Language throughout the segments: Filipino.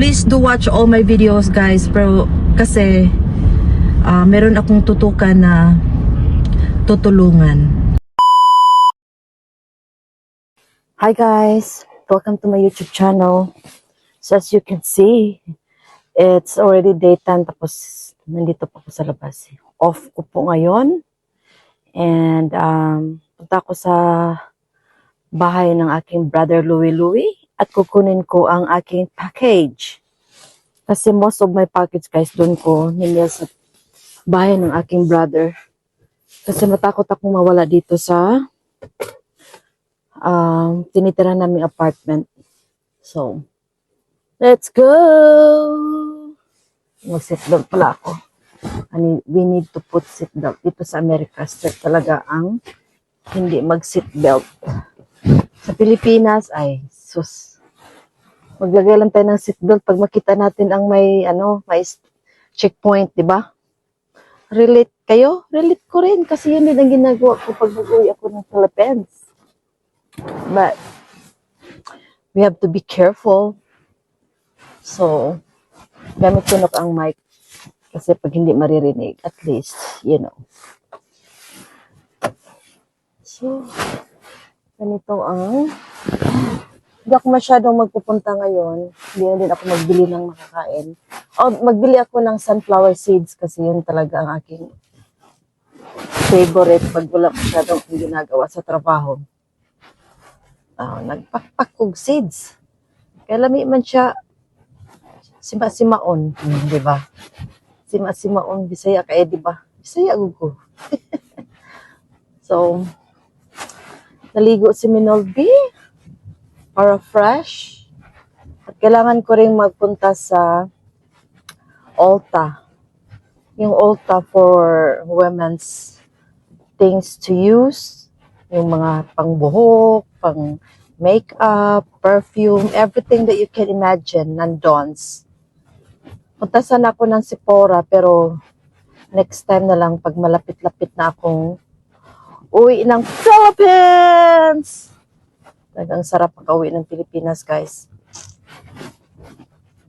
Please do watch all my videos guys, pero kasi meron akong tutukan na tutulungan. Hi guys, welcome to my YouTube channel. So as you can see, it's already daytime, tapos nandito pa ako sa labas. Off ko po ngayon. And punta ako sa bahay ng aking brother Louie at kukunin ko ang aking package. Kasi most of my package guys, doon ko nila sa bahay ng aking brother. Kasi matakot akong mawala dito sa tinitira naming apartment. So, let's go! Mag-seatbelt pala ako. We need to put seatbelt. Dito sa America, strict talaga ang hindi mag-seatbelt. Sa Pilipinas, ay, sus. Maglagay lang tayo ng seatbelt pag makita natin ang may checkpoint, di ba? Relate kayo? Relate ko rin kasi yun din ang ginagawa ko pag mag-uwi ako ng Philippines. But, we have to be careful. So, gamit ko na ang mic kasi pag hindi maririnig, at least, you know. So, ganito ang hindi ako masyadong magpupunta ngayon. Hindi na din ako magbili ng makakain. Magbili ako ng sunflower seeds kasi yun talaga ang aking favorite pag wala masyadong ginagawa sa trabaho. Nagpakpak kog seeds. Kaya lami man siya sima-simaon, di ba? Sima-simaon, Bisaya kaya, di ba? Bisaya ko. So, naligo si Minolby para fresh. At kailangan ko rin magpunta sa Ulta. Yung Ulta for women's things to use. Yung mga pangbuhok, pang makeup, perfume, everything that you can imagine, nandons. Punta sana ako ng Sephora, pero next time na lang pag malapit-lapit na akong uwi ng Philippines. Talagang sarap pag-uwi ng Pilipinas, guys.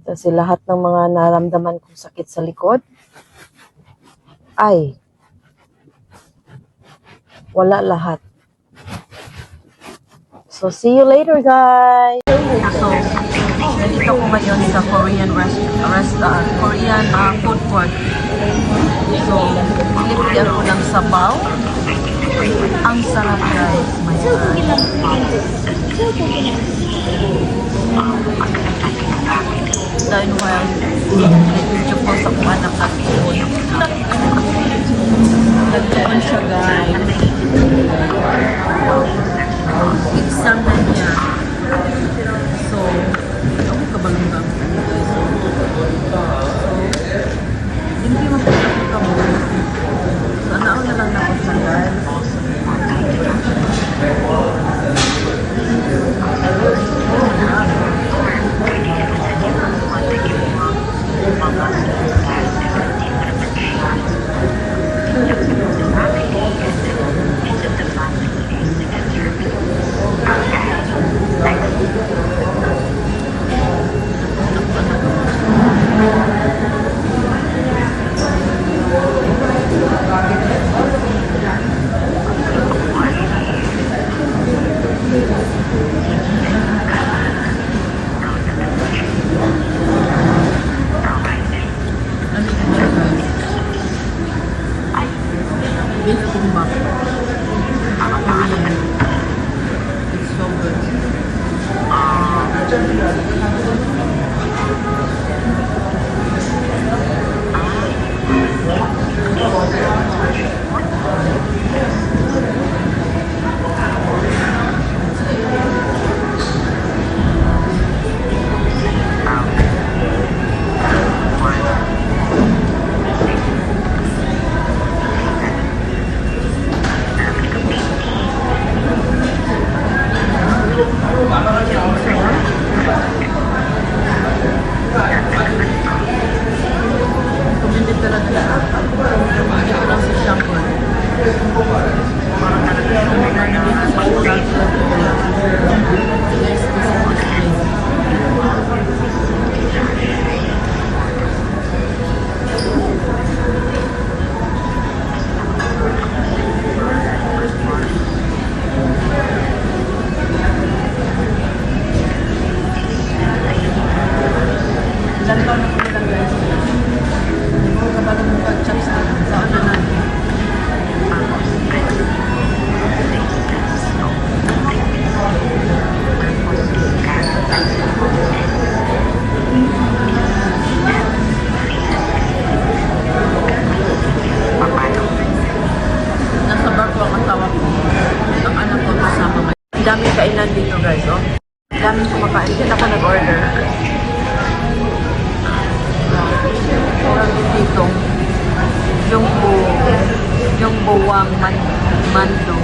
Kasi lahat ng mga naramdaman kong sakit sa likod, ay, wala lahat. So, see you later, guys! So, nandito ko ngayon sa Korean Korean food court. So, nilipti ako ng sabaw. Ang sarap guys. My God. Dahil while nag-video ko sa mga anak natin. Nagtuon siya guys. Exam na niya. So, ako kabalanggang guys. So, hindi mo po ako kamo. So, anao na lang ako sa guys. dito guys, oh. Daming kumakain. Diyan ako nag-order. Meron din dito. Yung buwang mando.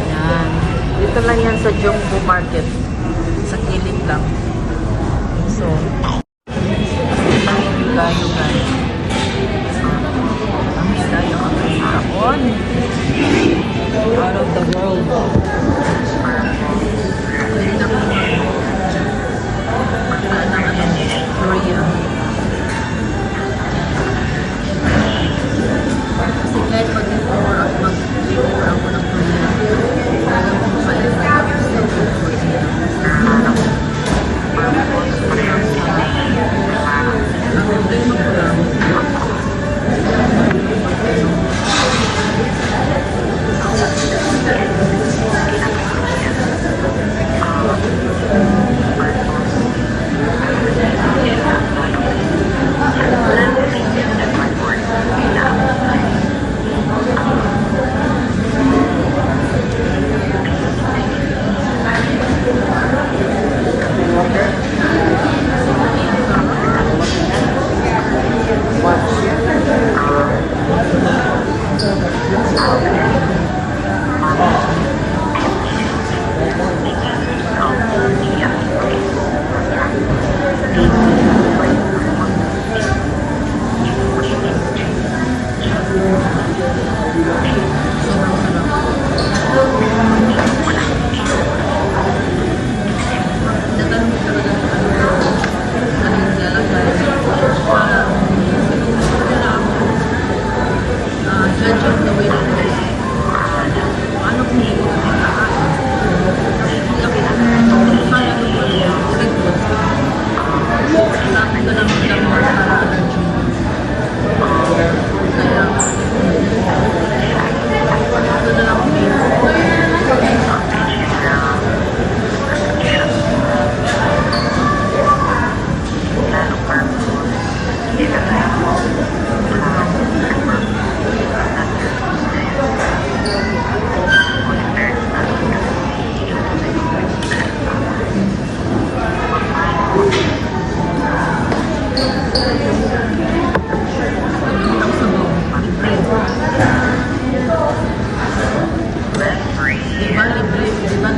Yan. Dito lang yan sa Jumbo Market. Sa kilid lang. So, ang tayo guys. Ang tayo ang kahapon. Out of the world. Pwede na kami Korea. Kasi kahit mag-tour at mag-tour ako ng Korea, talagang kung saan na gusto ko Korea. Ang problema ko lang,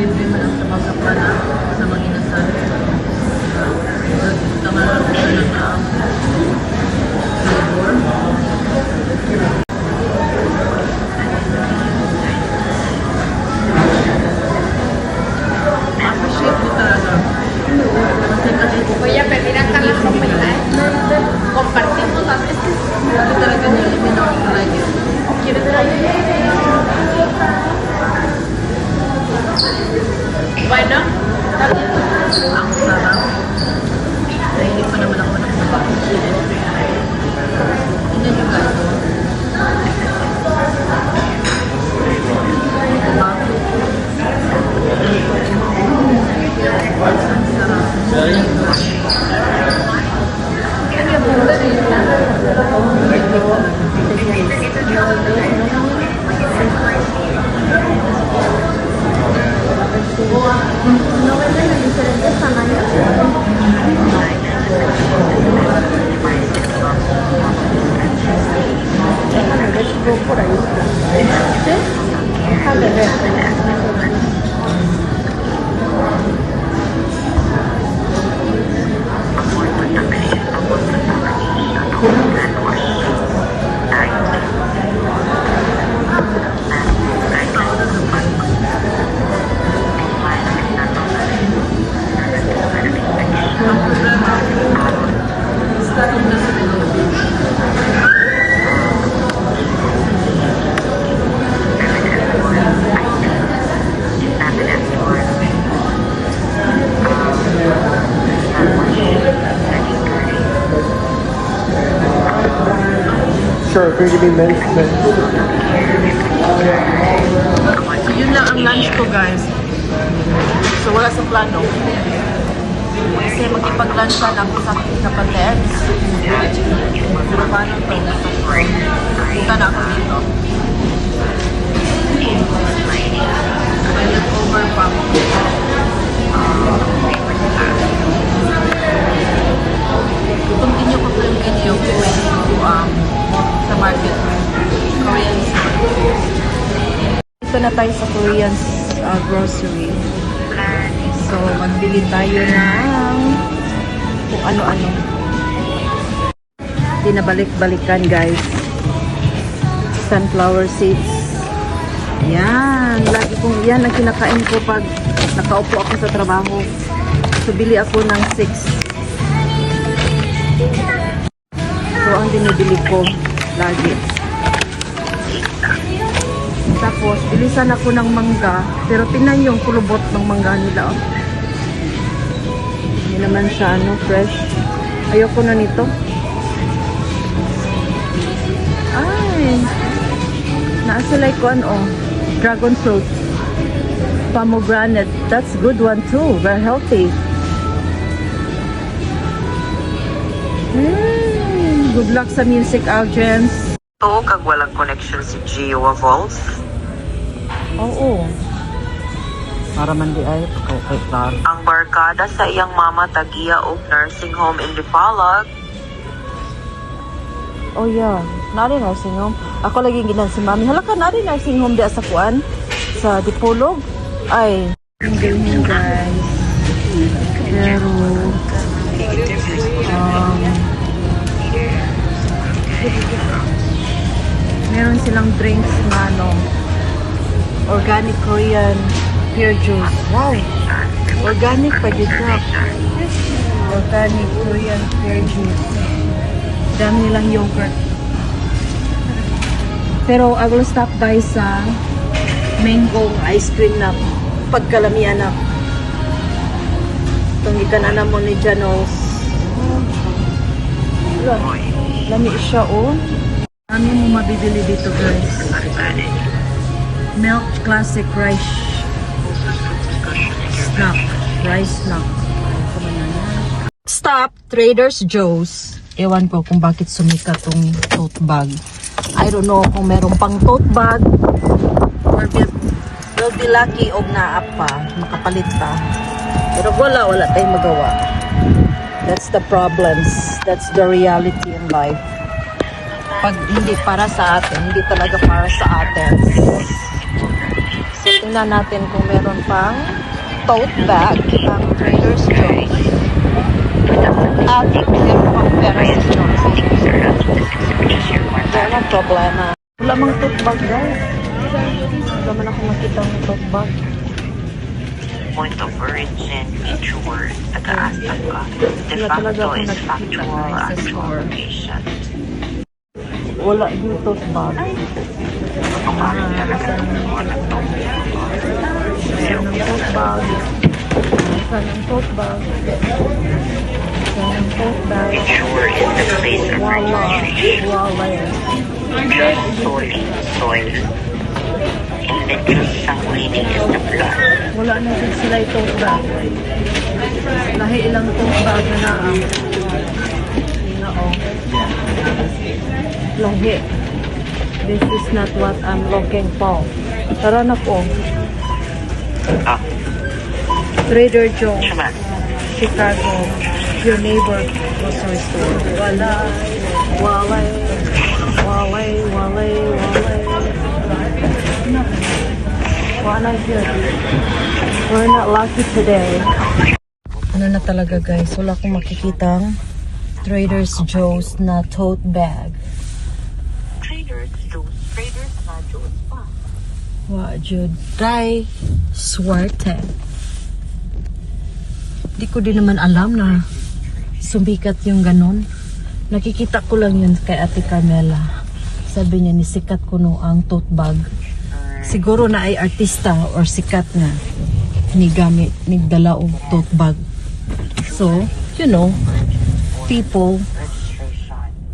libre man ang tabang sa pana sa mga inasal. Tama lang ko na ang flavor. Appreciate ko talaga. Voy a pedir acá la sopa y la compartimos las veces. Grabe talaga nilimin ako sa like. ¿Quieres ver ahí? Bueno, Ang sarap. Ay, hindi pa naman ako nakasabak. Tingnan nyo guys. Diba? ¿no venden en diferentes tamaños? Déjame ver si veo por ahí. ¿Sí? Déjame ver. Sure, if you're gonna be mint. So, yun lang ang lunch ko, guys. So, wala sa plano. Kasi mag-ipag-lunch ka lang sa kapatid. Pero paano to? Punta na ako dito. may leftover pa. Continue ko po yung video ko sa market. Korean store. Ito na tayo sa Korean grocery. So, magbili tayo ng kung ano-ano. Hindi na balik-balikan, guys. Sunflower seeds. Yan. Lagi kong yan ang kinakain ko pag nakaupo ako sa trabaho. So, bili ako ng 6. So, ang binibili ko lagi. Tapos, bilisan ako ng mangga. Pero tingnan yung kulubot ng mangga nila. Oh. Hindi naman siya fresh. Ayoko na nito. Ay! Naasalay ko dragon fruit. Pomegranate. That's good one too. Very healthy. Good luck sa music audience. Oo, kag walang connection si Gio Vols. Oo. Para man di ay okay tar. Ang barkada sa iyang mama tagiya og nursing home in Dipolog. Oh yeah. Nari nursing home. Ako lagi ginan si mami. Hala ka nari nursing home di sa kuan sa Dipolog. Ay. Hindi guys. Pero meron silang drinks na organic Korean pear juice. Wow! Organic pa dito. Organic Korean pear juice. Dami nilang yogurt. Pero I will stop by sa mango ice cream na pagkalamian na. Itong ikanana mo ni Janos. Lami siya Ano mo mabibili dito guys? Milk classic rice snack. Rice snack. Stop! Trader's Joe's. Ewan ko kung bakit sumikat tong tote bag. I don't know kung meron pang tote bag or will be lucky og naa pa. Makapalit pa. Pero wala tayong magawa. That's the problems. That's the reality in life. Pag hindi para sa atin, hindi talaga para sa atin. So, tingnan natin kung meron pang tote bag ang Trader's Joe's. At meron pang pera sa store. Wala problema. Wala mang tote bag guys. Wala man ako makita ng tote bag. Point of origin, mature, taga-asta ka. De facto is factual actual location. Wala yung tote bag. Saan ang tote bag? Saan ang tote bag? Saan ang tote bag? Mature is the place of registration. Wala Blood, soil. Inventory sanguine is the blood. Wala na sila yung tote bag. Lahi ilang tote bag na lahi. This is not what I'm looking for. Tara na po. Ah, Trader Joe's, Shaman. Chicago, your neighbor grocery store. Walay. Wala here. We're not lucky today. Ano na talaga guys, wala akong makikitang Trader's Joe's na tote bag. Traders na Joe's pa. Wa jud kay swerte. Di ko din naman alam na sumikat yung ganon. Nakikita ko lang yun kay Ate Carmela. Sabi niya ni sikat ko ang tote bag. Siguro na ay artista or sikat nga ni gamit, ni dala og tote bag. So, people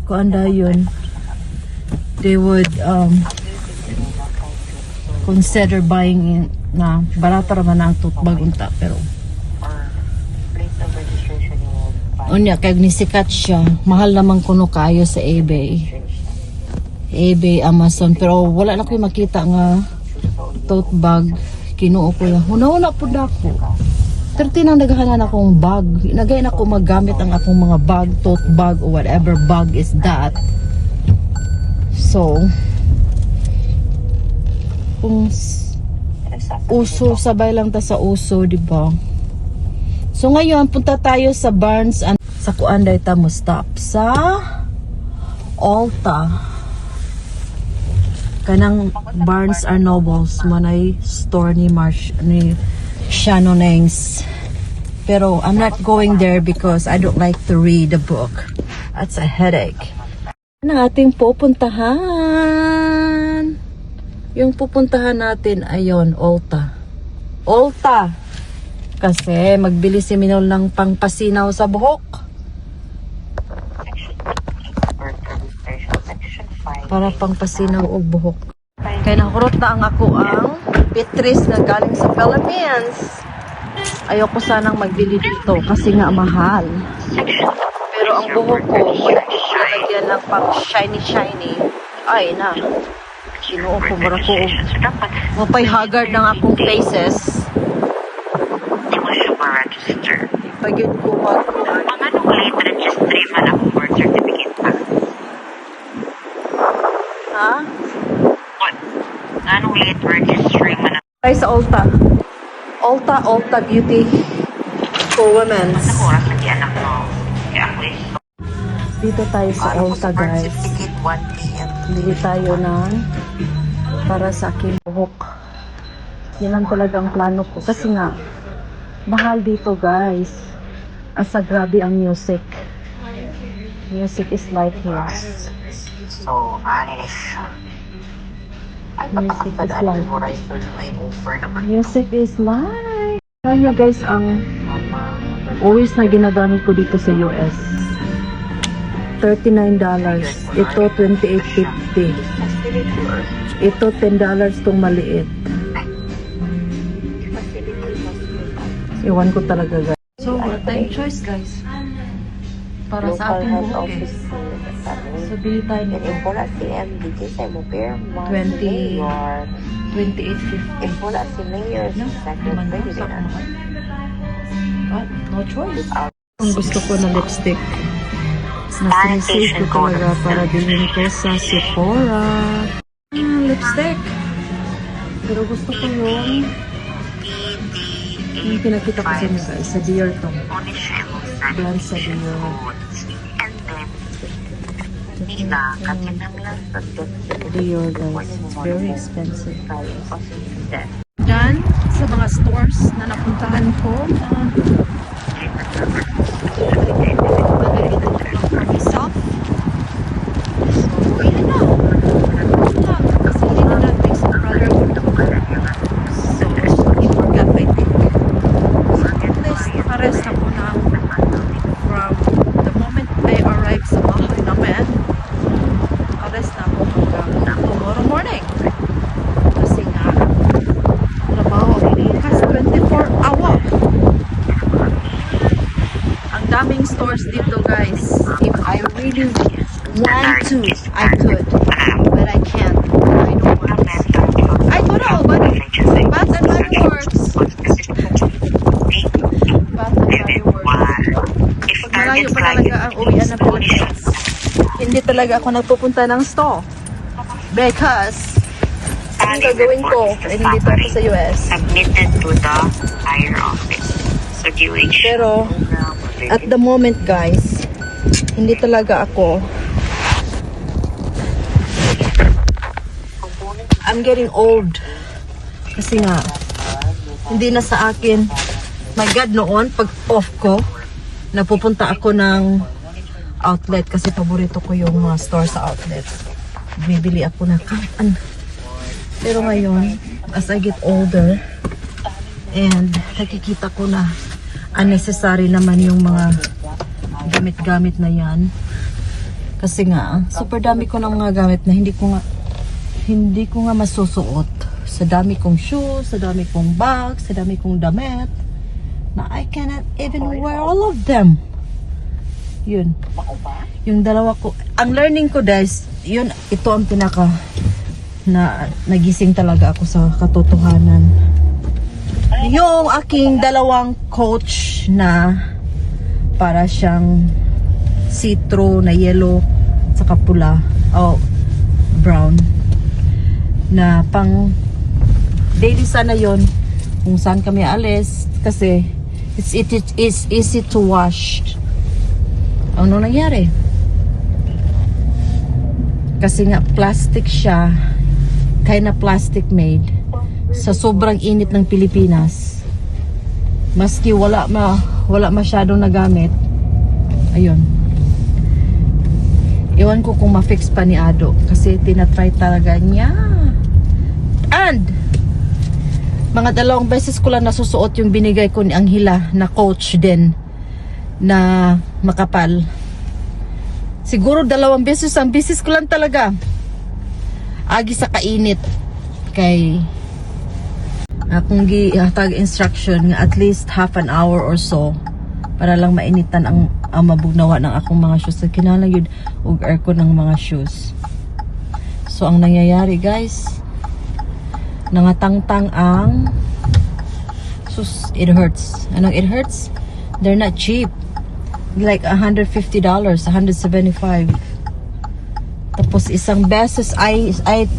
kung anda yun, they would consider buying na barata raman ang tote bag unta pero unya kay nisikat siya mahal naman kuno kayo sa eBay, Amazon pero wala na ko'y makita nga tote bag Kinuo ko yan. Huna-huna po na ako. 13 ang naghahanan akong bag. Nagayon ako magamit ang akong mga bag, tote bag, or whatever bag is that. So, kung uso, sabay lang ta sa uso, di ba? So ngayon, punta tayo sa Barnes and sa kuanday ta mo stop sa Ulta. Kanang Barnes and Nobles manay store ni Shannonings. Pero I'm not going there because I don't like to read the book. That's a headache. Ano ating pupuntahan? Yung pupuntahan natin ayon, Ulta. Ulta! Kasi magbili si Minol ng pangpasinaw sa buhok. Para pangpasinaw o buhok. Kaya nakurot na ang ako ang Beatrice na galing sa Philippines. Ayoko sanang magbili dito kasi nga mahal. Pero ang buhok ko, malagyan ng pang shiny. Ay na. Kinuo ko bara ko. Mapay haggard ng akong faces. Hindi mo siya ma-register. Pagyan ko Mga nung late registry man ako birth certificate pa. Ha? What? Nga nung late registry man ako. Tayo sa Ulta. Ulta Beauty for Women. Basta ko oras lagi anak mo. Kaya ako is Dito tayo sa ano ko Ulta, sa birth guys. certificate 1 p.m. Bili tayo ng para sa aking buhok. Yan lang talaga ang plano ko. Kasi nga, mahal dito, guys. Asa grabe ang music. Music is light here. So, anis. Ay, Music is light. mo rin may over naman. Music is light. Alam nyo, guys, ang always na ginagamit ko dito sa US. $39. Ito, $28.50. Ito, $10 tong maliit. Iwan ko talaga, guys. So, wala tayong choice, guys. Para sa ating buhok, eh. So, bili tayo nito. Wala si MDK sa mo pero 28.50. wala si Mayor No, sa naman secretary sa na. mahal. But, no choice. Kung gusto ko na lipstick, nasinisave ko talaga para bilhin ko sa Sephora. Lipstick. Pero gusto ko yung pinakita ko sa inyo guys, sa Dior to. Brand sa Dior. And then, nila, katinanglan sa Dior guys. It's very expensive. death. Diyan, sa mga stores na napuntahan ko, myself. So, yun na. Kasi hindi na natin sa brother ko. So, he forgot, I think. So, at least, nakares na ko na from the moment I arrived sa bahay namin. Nakares na ako hanggang tomorrow morning. Kasi nga, trabaho bukas 24 hour. Ang daming stores dito guys. If I really want to, I could. But I can't. I don't want to. I don't know, but Bath and Body Works. Bath and Body Works. Pag malayo pa talaga ang uwian ng Pilipinas, hindi talaga ako nagpupunta ng store. Because, ang gagawin ko, eh, hindi pa ako sa US. Submitted to the higher office. So, DOH. Pero, at the moment guys, hindi talaga ako. I'm getting old. Kasi nga, hindi na sa akin. My God, noon, pag off ko, napupunta ako ng outlet kasi paborito ko yung mga store sa outlet. Bibili ako na kahit ano. Pero ngayon, as I get older, and nakikita ko na unnecessary naman yung mga gamit-gamit na yan. Kasi nga, super dami ko ng mga gamit na hindi ko nga masusuot. Sa dami kong shoes, sa dami kong bags, sa dami kong damit, na I cannot even wear all of them. Yun. Yung dalawa ko, ang learning ko guys, yun, ito ang pinaka na nagising talaga ako sa katotohanan. yung aking dalawang coach na para siyang citro na yellow saka pula brown na pang daily sana yon kung saan kami alis kasi it's easy to wash. Ano nangyari? Kasi nga plastic siya, kinda plastic made sa sobrang init ng Pilipinas. Maski wala masyadong nagamit. Ayun. Iwan ko kung ma-fix pa ni Ado kasi tinatry talaga niya. And mga 2 beses ko lang nasusuot yung binigay ko ni Anghela na coach din na makapal. Siguro 2 beses, ang beses ko lang talaga. Agi sa kainit kay akong gihatag instruction nga at least half an hour or so para lang mainitan ang mabugnawa ng akong mga shoes. So, kinahanglan yun og aircon ng mga shoes. So ang nangyayari guys, nangatangtang ang sus, it hurts. Anong it hurts? They're not cheap. Like $150, $175. Tapos isang beses, I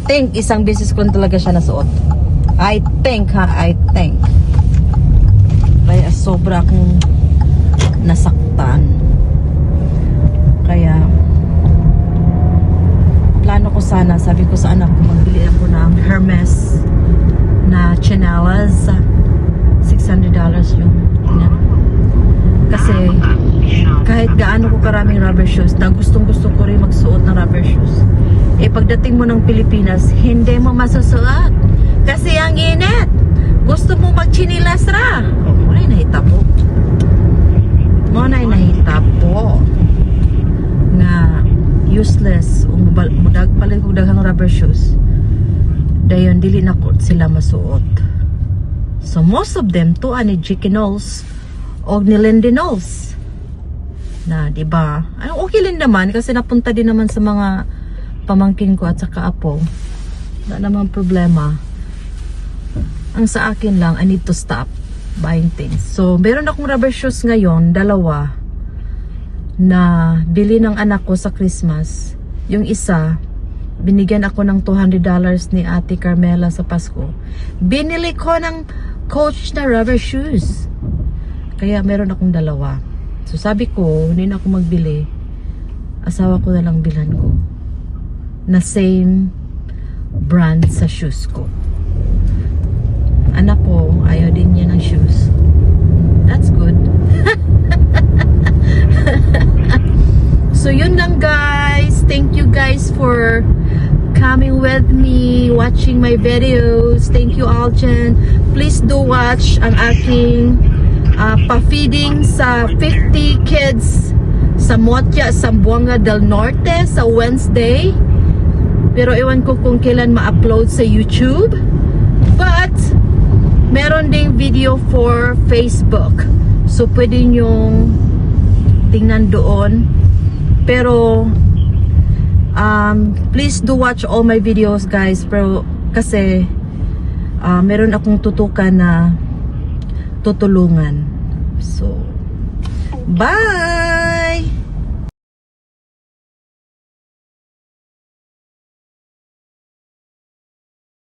think isang beses ko na talaga siya nasuot. I think. Kaya sobra akong nasaktan. Kaya plano ko sana, sabi ko sa anak ko, magbili ako ng Hermes na chinelas. $600 yung yan. Kasi kahit gaano ko karaming rubber shoes, na gustong gusto ko rin magsuot ng rubber shoes, pagdating mo ng Pilipinas, hindi mo masusuot kasi ang init. Gusto mo magchinilas ra. Muna nahitabo na useless palit ko daghang rubber shoes dayon dili na ko sila masuot. So most of them to ani Jikinol's o ni Lindinol's na diba ay okay din naman kasi napunta din naman sa mga pamangkin ko at saka apo, wala naman problema. Ang sa akin lang, I need to stop buying things. So meron akong rubber shoes ngayon, 2 na bili ng anak ko sa Christmas. Yung isa binigyan ako ng $200 ni Ate Carmela sa Pasko. Binili ko ng coach na rubber shoes. Kaya meron akong 2. So sabi ko, hindi na ako magbili. Asawa ko na lang bilhan ko. Na same brand sa shoes ko. Anak ko, ayaw din niya ng shoes. That's good. So yun lang guys. Thank you guys for coming with me, watching my videos. Thank you Aljan. Please do watch ang aking pa-feeding sa 50 kids sa Motya, Zamboanga del Norte sa Wednesday. Pero ewan ko kung kailan ma-upload sa YouTube. But meron ding video for Facebook. So pwede nyong tingnan doon. Pero please do watch all my videos guys. Pero kasi meron akong tutukan na tutulungan. So bye!